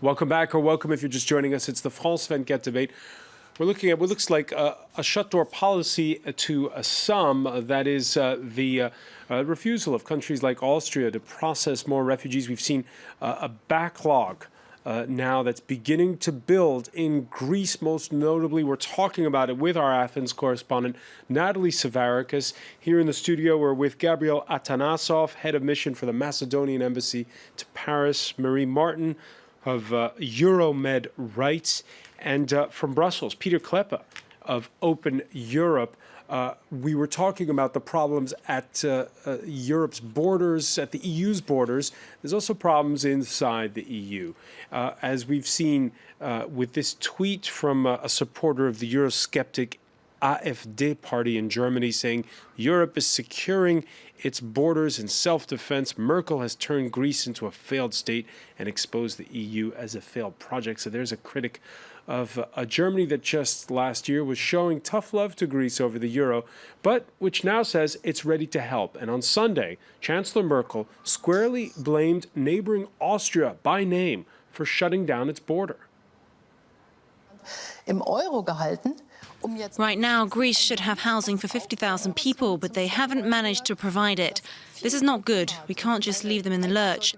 Welcome back, or welcome if you're just joining us. It's the France 24 debate. We're looking at what looks like a shut-door policy to some, that is the refusal of countries like Austria to process more refugees. We've seen a backlog now that's beginning to build in Greece, most notably. We're talking about it with our Athens correspondent, Natalie Savarakis. Here in the studio, we're with Gabriel Atanasov, head of mission for the Macedonian embassy to Paris, Marie Martin of Euromed Rights, and from Brussels, Peter Kleppe of Open Europe. We were talking about the problems at Europe's borders, at the EU's borders. There's also problems inside the EU. As we've seen with this tweet from a supporter of the Eurosceptic AfD party in Germany saying Europe is securing its borders in self-defense. Merkel has turned Greece into a failed state and exposed the EU as a failed project. So there's a critic of a Germany that just last year was showing tough love to Greece over the euro, but which now says it's ready to help. And on Sunday, Chancellor Merkel squarely blamed neighboring Austria by name for shutting down its border. Im Euro gehalten. Right now, Greece should have housing for 50,000 people, but they haven't managed to provide it. This is not good. We can't just leave them in the lurch.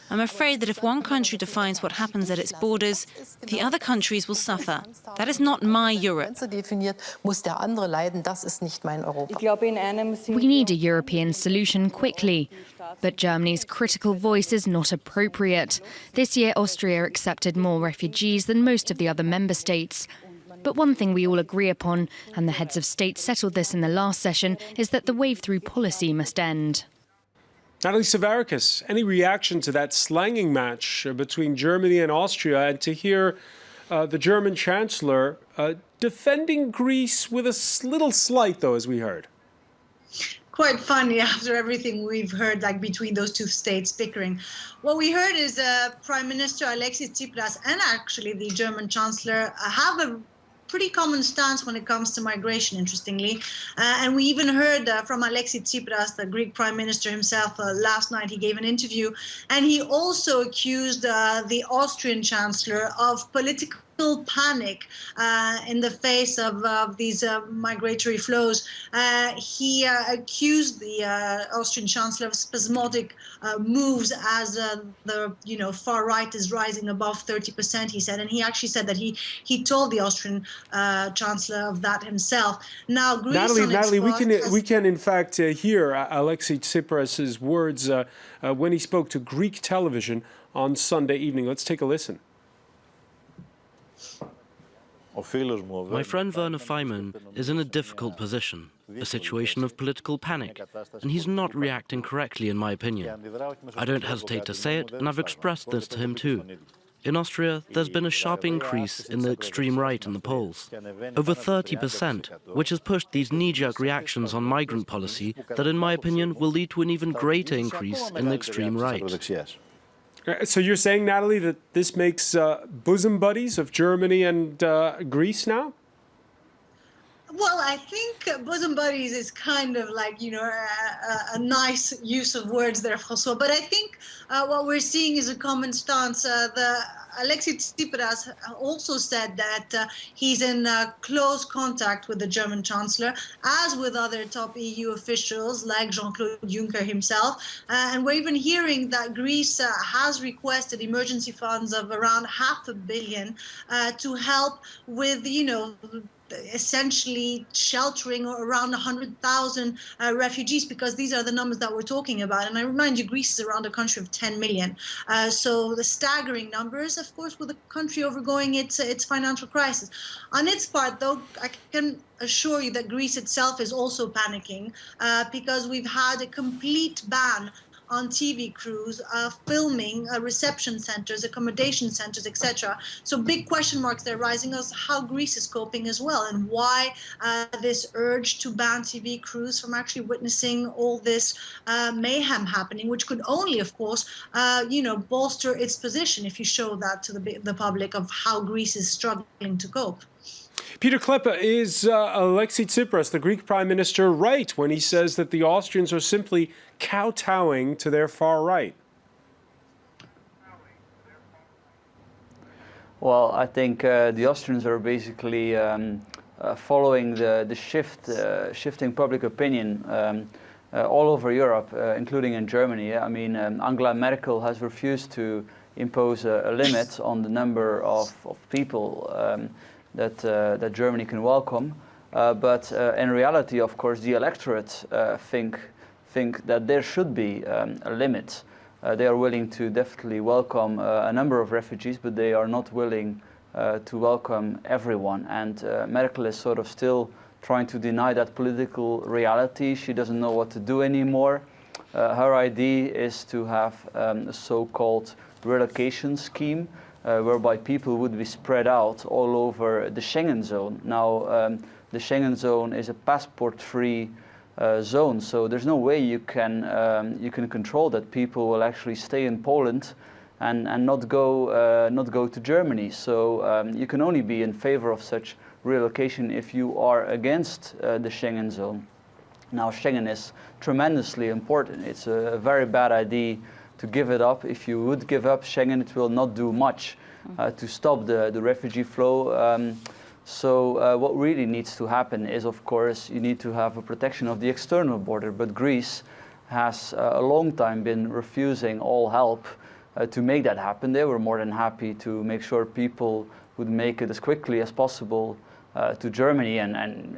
I'm afraid that if one country defines what happens at its borders, the other countries will suffer. That is not my Europe. We need a European solution quickly. But Germany's critical voice is not appropriate. This year, Austria accepted more refugees than most of the other member states. But one thing we all agree upon, and the heads of state settled this in the last session, is that the wave-through policy must end. Natalie Savarakis, any reaction to that slanging match between Germany and Austria, and to hear the German Chancellor defending Greece with a little slight, though, as we heard? Quite funny after everything we've heard, like between those two states bickering. What we heard is Prime Minister Alexis Tsipras and actually the German Chancellor have a pretty common stance when it comes to migration, interestingly. And we even heard from Alexis Tsipras, the Greek Prime Minister himself, last night. He gave an interview, and he also accused the Austrian Chancellor of political panic in the face of these migratory flows. He accused the Austrian Chancellor of spasmodic moves as the far right is rising above 30%, he said, and he actually said that he told the Austrian Chancellor of that himself. Now, Greece, Natalie, we can in fact hear Alexis Tsipras's words when he spoke to Greek television on Sunday evening. Let's take a listen. My friend Werner Faymann is in a difficult position, a situation of political panic, and he's not reacting correctly, in my opinion. I don't hesitate to say it, and I've expressed this to him too. In Austria, there's been a sharp increase in the extreme right in the polls, over 30%, which has pushed these knee-jerk reactions on migrant policy that, in my opinion, will lead to an even greater increase in the extreme right. So you're saying, Natalie, that this makes bosom buddies of Germany and Greece now? Well, I think bosom buddies is kind of like, a nice use of words there, François. But I think what we're seeing is a common stance. Alexis Tsipras also said that he's in close contact with the German Chancellor, as with other top EU officials like Jean-Claude Juncker himself. And we're even hearing that Greece has requested emergency funds of around $500 million to help with, essentially sheltering around 100,000 refugees, because these are the numbers that we're talking about. And I remind you, Greece is around a country of 10 million. So the staggering numbers, of course, with the country overgoing its financial crisis. On its part, though, I can assure you that Greece itself is also panicking because we've had a complete ban on TV crews, filming reception centers, accommodation centers, etc. So big question marks there rising as how Greece is coping as well, and why this urge to ban TV crews from actually witnessing all this mayhem happening, which could only, of course, bolster its position if you show that to the public of how Greece is struggling to cope. Peter Kleppe, is Alexis Tsipras, the Greek Prime Minister, right when he says that the Austrians are simply kowtowing to their far right? Well, I think the Austrians are basically following the shifting public opinion all over Europe, including in Germany. I mean, Angela Merkel has refused to impose a limit on the number of people that Germany can welcome. But in reality, of course, the electorate think that there should be a limit. They are willing to definitely welcome a number of refugees, but they are not willing to welcome everyone. And Merkel is sort of still trying to deny that political reality. She doesn't know what to do anymore. Her idea is to have a so-called relocation scheme whereby people would be spread out all over the Schengen zone. Now, the Schengen zone is a passport-free zone, so there's no way you can control that people will actually stay in Poland and not go to Germany. So you can only be in favor of such relocation if you are against the Schengen zone. Now, Schengen is tremendously important. It's a very bad idea to give it up. If you would give up Schengen, it will not do much to stop the refugee flow. So what really needs to happen is, of course, you need to have a protection of the external border. But Greece has a long time been refusing all help to make that happen. They were more than happy to make sure people would make it as quickly as possible to Germany, and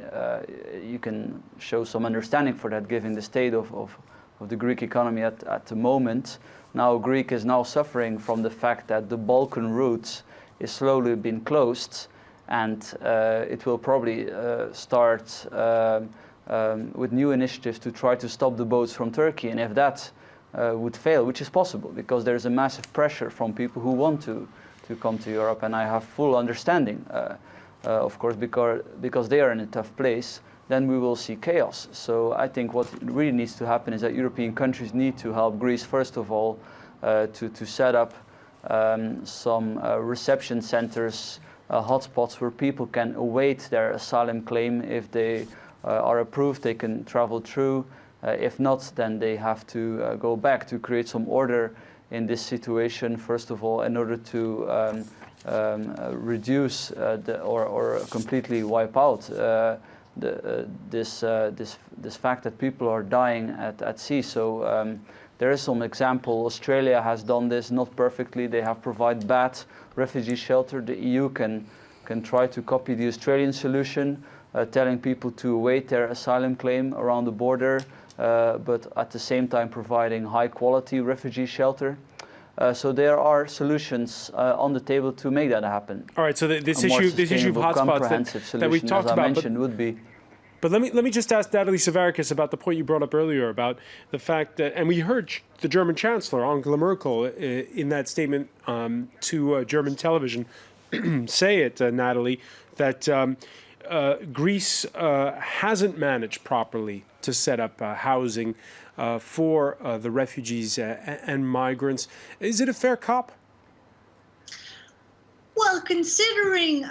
you can show some understanding for that, given the state of the Greek economy at the moment. Now, Greece is now suffering from the fact that the Balkan route is slowly being closed, and it will probably start with new initiatives to try to stop the boats from Turkey. And if that would fail, which is possible, because there's a massive pressure from people who want to come to Europe, and I have full understanding, of course, because they are in a tough place, then we will see chaos. So I think what really needs to happen is that European countries need to help Greece, first of all, to set up some reception centers, hotspots where people can await their asylum claim. If they are approved, they can travel through. If not, then they have to go back to create some order in this situation, first of all, in order to reduce or completely wipe out this fact that people are dying at sea. So there is some example. Australia has done this, not perfectly. They have provided bad refugee shelter. The EU can try to copy the Australian solution, telling people to await their asylum claim around the border, but at the same time providing high quality refugee shelter. So there are solutions on the table to make that happen. All right. So this issue of hotspots that we talked about would be. But let me just ask Natalie Savarikis about the point you brought up earlier about the fact that, and we heard the German Chancellor Angela Merkel in that statement to German television say it, Natalie, that Greece hasn't managed properly to set up housing for the refugees and migrants. Is it a fair cop? Well, considering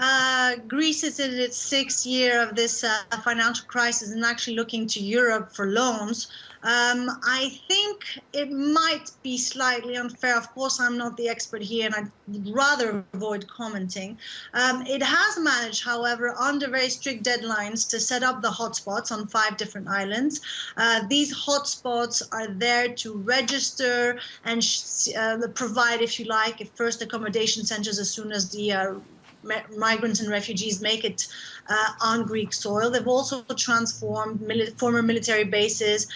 Greece is in its 6th year of this financial crisis and actually looking to Europe for loans, I think it might be slightly unfair. Of course, I'm not the expert here, and I'd rather avoid commenting. It has managed, however, under very strict deadlines, to set up the hotspots on 5 different islands. These hotspots are there to register and provide, if you like, first accommodation centers as soon as the migrants and refugees make it on Greek soil. They've also transformed former military bases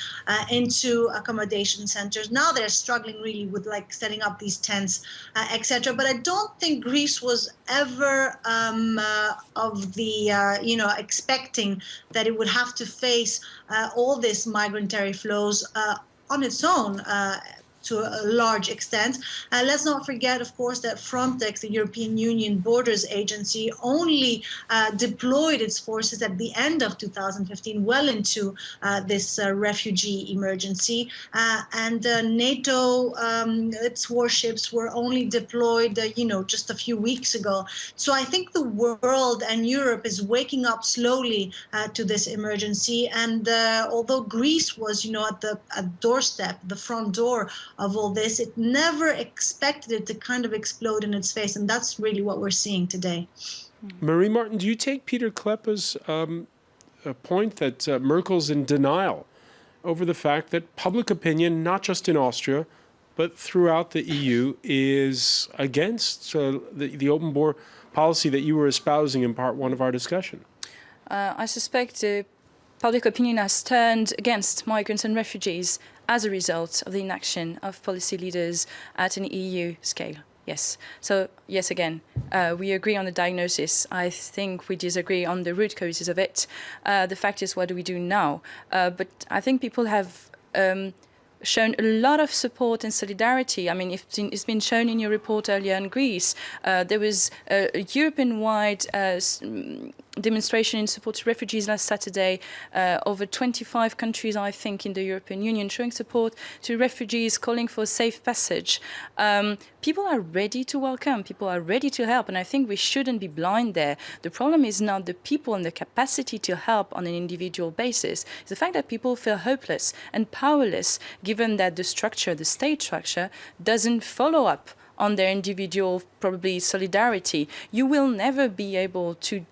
into accommodation centers. Now they're struggling really with like setting up these tents, etc. But I don't think Greece was ever of the expecting that it would have to face all this migratory flows on its own. To a large extent. Let's not forget, of course, that Frontex, the European Union Borders Agency, only deployed its forces at the end of 2015, well into this refugee emergency. And NATO, its warships were only deployed, just a few weeks ago. So I think the world and Europe is waking up slowly to this emergency. And although Greece was, at the doorstep, the front door of all this. It never expected it to kind of explode in its face, and that's really what we're seeing today. Marie-Martin, do you take Peter Kleppe's point that Merkel's in denial over the fact that public opinion, not just in Austria, but throughout the EU, is against the open border policy that you were espousing in part one of our discussion? I suspect public opinion has turned against migrants and refugees as a result of the inaction of policy leaders at an EU scale. Yes. So, yes, again, we agree on the diagnosis. I think we disagree on the root causes of it. The fact is, what do we do now? But I think people have shown a lot of support and solidarity. I mean, it's been shown in your report earlier in Greece. There was a European-wide demonstration in support to refugees last Saturday. Over 25 countries, I think, in the European Union showing support to refugees, calling for safe passage. People are ready to welcome, people are ready to help, and I think we shouldn't be blind there. The problem is not the people and the capacity to help on an individual basis. It's the fact that people feel hopeless and powerless, given that the structure, the state structure, doesn't follow up on their individual, probably, solidarity. You will never be able to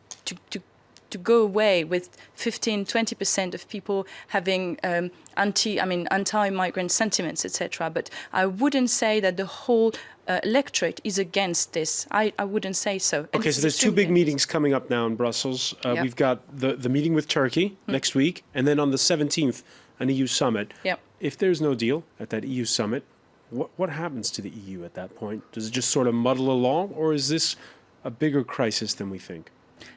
go away with 15-20% of people having anti-migrant sentiments, etc. But I wouldn't say that the whole electorate is against this. I wouldn't say so. And okay, so there's two big meetings coming up now in Brussels. Yep. We've got the meeting with Turkey next week, and then on the 17th, an EU summit. Yep. If there's no deal at that EU summit, what happens to the EU at that point? Does it just sort of muddle along, or is this a bigger crisis than we think?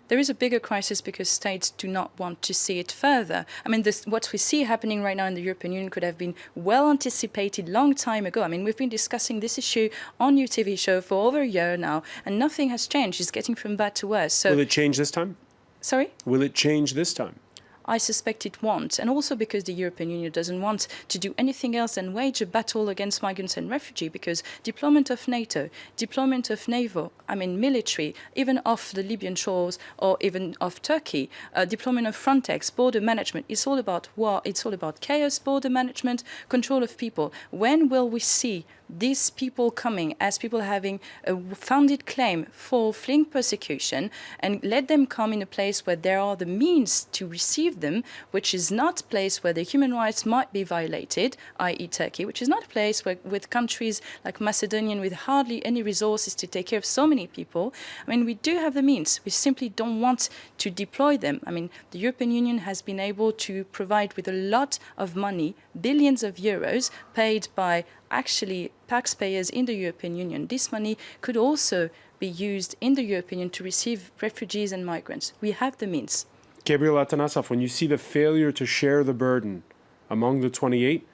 There is a bigger crisis because states do not want to see it further. I mean, what we see happening right now in the European Union could have been well anticipated long time ago. I mean, we've been discussing this issue on your TV show for over a year now, and nothing has changed. It's getting from bad to worse. So, will it change this time? Sorry? Will it change this time? I suspect it won't, and also because the European Union doesn't want to do anything else than wage a battle against migrants and refugees, because deployment of NATO, deployment of military, even off the Libyan shores or even off Turkey, deployment of Frontex, border management, it's all about war, it's all about chaos, border management, control of people. When will we see these people coming as people having a founded claim for fleeing persecution, and let them come in a place where there are the means to receive them, which is not a place where the human rights might be violated, i.e. Turkey, which is not a place where, with countries like Macedonian with hardly any resources to take care of so many people. I mean, we do have the means. We simply don't want to deploy them. I mean, the European Union has been able to provide with a lot of money, billions of euros, paid by actually taxpayers in the European Union. This money could also be used in the European Union to receive refugees and migrants. We have the means. Gabriel Atanasov, when you see the failure to share the burden among the 28,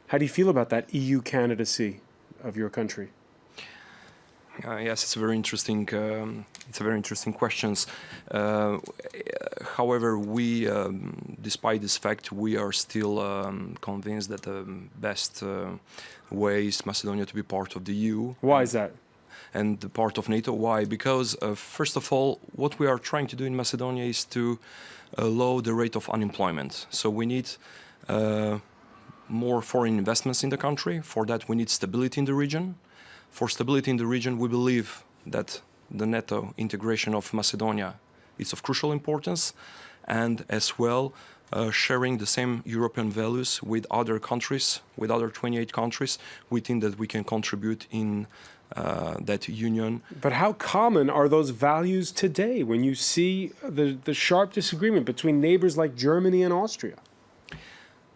how do you feel about that EU candidacy of your country? Yes, it's a very interesting. It's a very interesting questions. However, we, despite this fact, we are still convinced that the best way is Macedonia to be part of the EU. Why is that? And the part of NATO. Why? Because first of all, what we are trying to do in Macedonia is to lower the rate of unemployment. So we need more foreign investments in the country. For that, we need stability in the region. For stability in the region, we believe that the NATO integration of Macedonia is of crucial importance, and as well sharing the same European values with other countries, with other 28 countries, we think that we can contribute in that union. But how common are those values today when you see the sharp disagreement between neighbors like Germany and Austria?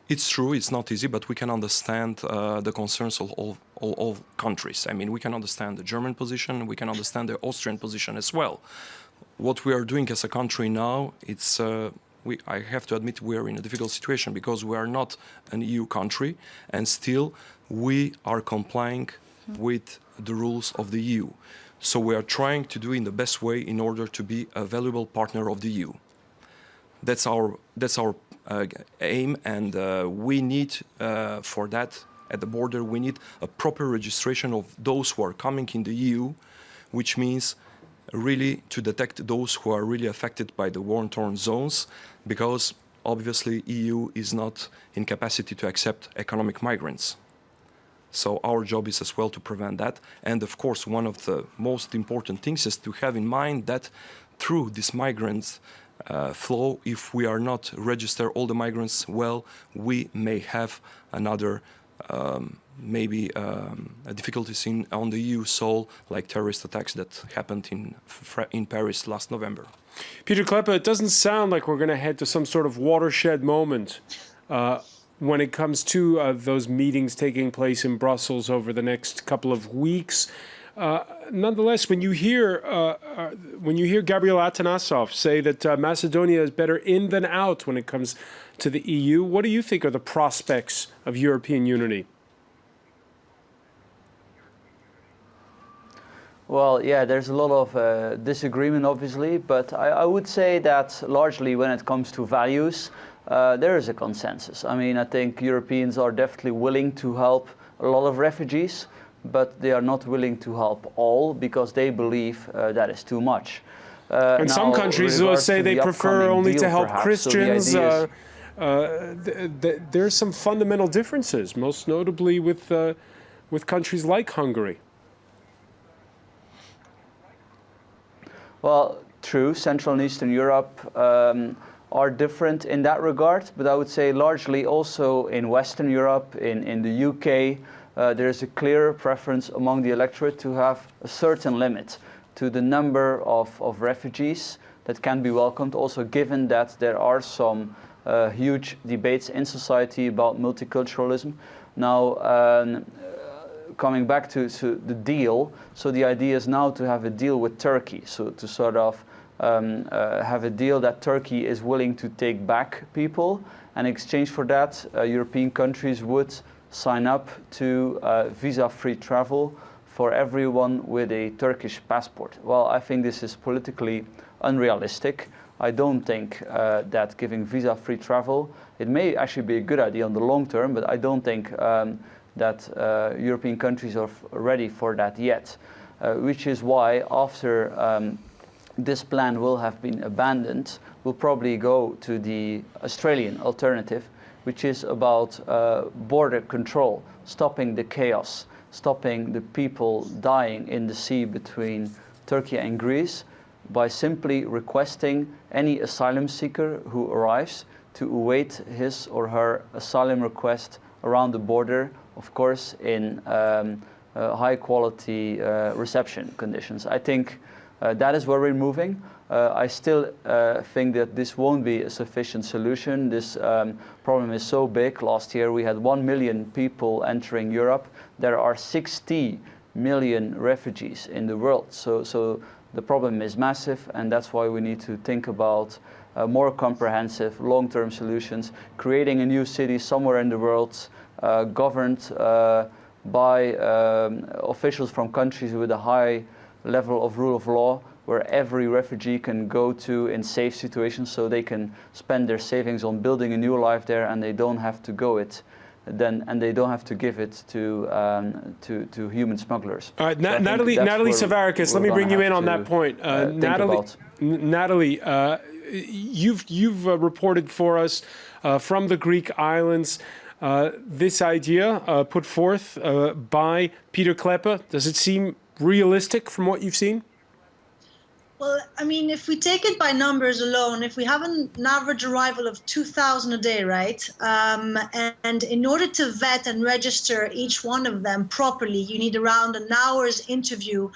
It's true, it's not easy, but we can understand the concerns of all countries. I mean, we can understand the German position, we can understand the Austrian position as well. What we are doing as a country now, it's, I have to admit we are in a difficult situation because we are not an EU country, and still we are complying with the rules of the EU. So we are trying to do in the best way in order to be a valuable partner of the EU. That's our aim, and we need for that at the border we need a proper registration of those who are coming in the EU, which means really to detect those who are really affected by the war-torn zones, because obviously EU is not in capacity to accept economic migrants. So our job is as well to prevent that. And of course, one of the most important things is to have in mind that through this migrants flow, if we are not register all the migrants well, we may have another difficulties on the EU soil, like terrorist attacks that happened in Paris last November. Peter Kleppe, it doesn't sound like we're going to head to some sort of watershed moment when it comes to those meetings taking place in Brussels over the next couple of weeks. Nonetheless, when you hear Gabriel Atanasov say that Macedonia is better in than out when it comes to the EU, what do you think are the prospects of European unity? Well, yeah, there's a lot of disagreement, obviously, but I would say that largely when it comes to values, there is a consensus. I mean, I think Europeans are definitely willing to help a lot of refugees, but they are not willing to help all because they believe that is too much. And some countries will say they prefer only to help Christians. There's some fundamental differences, most notably with countries like Hungary. Well, true, Central and Eastern Europe are different in that regard, but I would say largely also in Western Europe, in the UK, there is a clear preference among the electorate to have a certain limit to the number of refugees that can be welcomed, also given that there are some huge debates in society about multiculturalism. Now, coming back to the deal, so the idea is now to have a deal with Turkey, so to sort of have a deal that Turkey is willing to take back people, and in exchange for that, European countries would sign up to visa-free travel for everyone with a Turkish passport. Well, I think this is politically unrealistic. I don't think that giving visa-free travel, it may actually be a good idea on the long term, but I don't think that European countries are ready for that yet, which is why after this plan will have been abandoned, we'll probably go to the Australian alternative, which is about border control, stopping the chaos, stopping the people dying in the sea between Turkey and Greece by simply requesting any asylum seeker who arrives to await his or her asylum request around the border, of course, in high quality reception conditions. I think that is where we're moving. I still think that this won't be a sufficient solution. This problem is so big. Last year we had 1 million people entering Europe. There are 60 million refugees in the world. So the problem is massive, and that's why we need to think about more comprehensive, long-term solutions, creating a new city somewhere in the world, governed by officials from countries with a high level of rule of law, where every refugee can go to in safe situations so they can spend their savings on building a new life there, and they don't have to they don't have to give it to human smugglers. All right, Natalie Savarakis, let me bring you in on that point. Natalie, you've reported for us from the Greek islands this idea put forth by Peter Kleppe. Does it seem realistic from what you've seen? Well, I mean, if we take it by numbers alone, if we have an average arrival of 2,000 a day, right? And in order to vet and register each one of them properly, you need around an hour's interview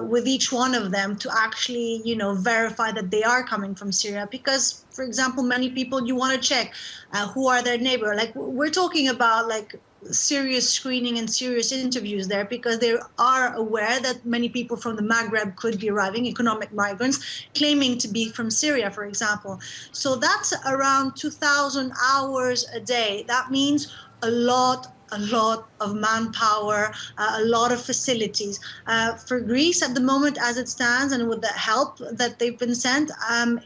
with each one of them to actually, verify that they are coming from Syria. Because, for example, many people, you want to check who are their neighbor. Like, we're talking about serious screening and serious interviews there, because they are aware that many people from the Maghreb could be arriving, economic migrants, claiming to be from Syria, for example. So that's around 2,000 hours a day. That means a lot of manpower, a lot of facilities. For Greece at the moment, as it stands, and with the help that they've been sent,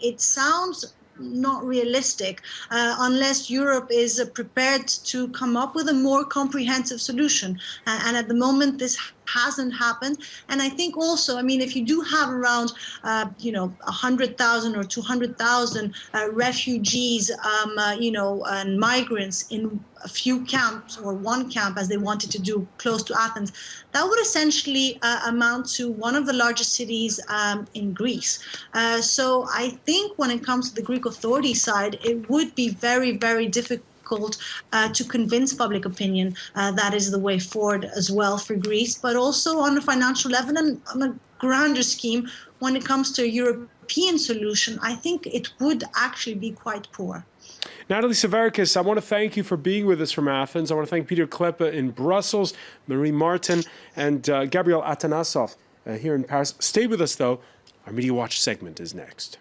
it sounds not realistic unless Europe is prepared to come up with a more comprehensive solution. And at the moment, this hasn't happened. And I think also, I mean, if you do have around, 100,000 or 200,000 refugees, and migrants in a few camps or one camp, as they wanted to do close to Athens, that would essentially amount to one of the largest cities in Greece. So I think when it comes to the Greek authority side, it would be very, very difficult to convince public opinion that is the way forward as well for Greece, but also on a financial level and on a grander scheme, when it comes to a European solution, I think it would actually be quite poor. Natalie Savarakis, I want to thank you for being with us from Athens. I want to thank Peter Kleppe in Brussels, Marie Martin, and Gabriel Atanasov here in Paris. Stay with us, though. Our Media Watch segment is next.